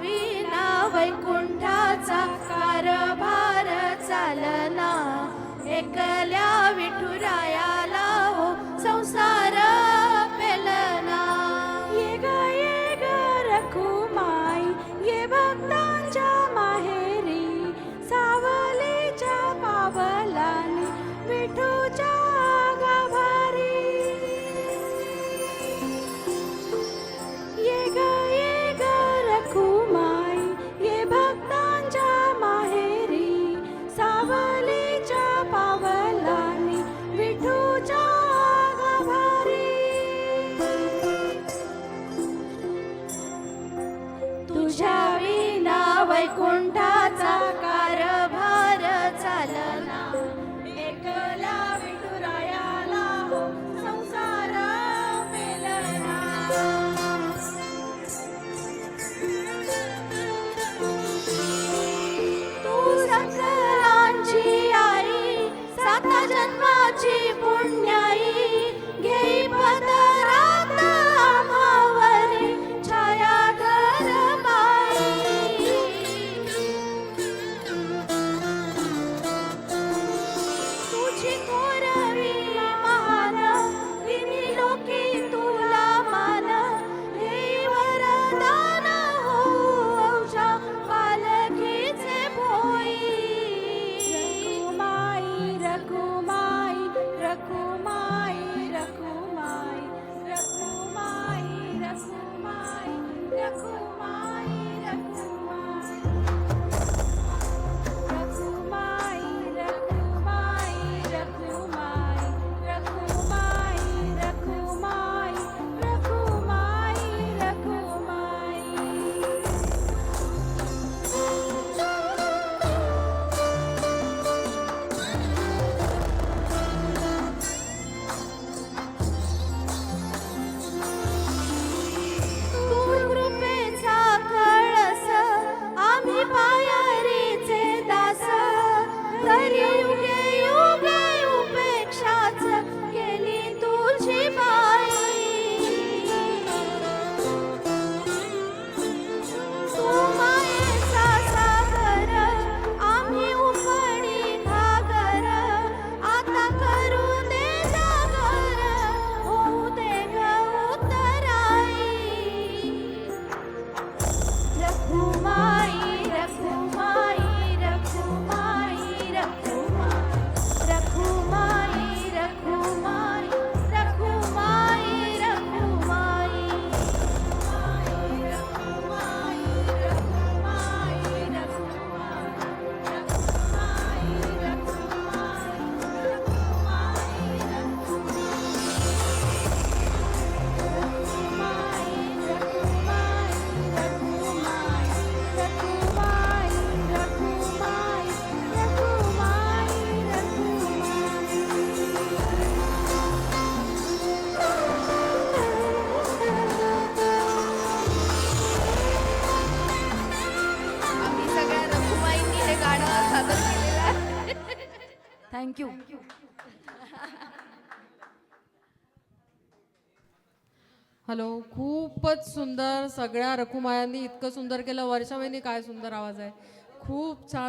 विना वैकुंठाचा कारभार चालना, एकल्या विठुरायाला हो संसार पेलना. ये ग रखुमाई, ये भक्तांच्या माहेरी, सावलीच्या पावलांनी विठूच्या गाभारी. ये ग रखुमाई, ये भक्तांच्या माहेरी, सावलीच्या पावलांनी विठूच्या गाभारी. तुझ्या विना वैकुंठाचा कारभार चालना, एकल्या विठुरायाला हो संसार पेलना. तू सकलांची आई, सात जन्माची पुण्याई, घेई पदरात आम्हावरी छाया धरमाई. तुझी थोरवी महान, तिन्ही लोकी तुला मान, हे वरदान हो औषा पालखीचे भोई. रखुमाई रखुमाई रखुमाई रखुमाई रखुमाई रखुमाई रखुमाई रखुमाई रखुमाई रखुमाई रखुमाई रखुमाई रखुमाई रखुमाई तू कृपेचा कळस, आम्ही पायरीचे दास, तरी युगे युगे उपेक्षाच केली तुझी बाई. तू मायेचा सागर, आम्ही उपडी घागर, आता करू दे जागर, होऊ दे ग उतराई. रखुमाई रखुमाई रखुमाई रखुमाई रखुमाई रखुमाई रखुमाई रखुमाई आम्ही सगळ्या रखुमाईंनी हे गाणं सादर केलेलं आहे. थँक्यू. हॅलो, खूपच सुंदर. सगळ्या रखुमायांनी इतकं सुंदर केलं. वर्षावेनी काय सुंदर आवाज आहे. खूप छान.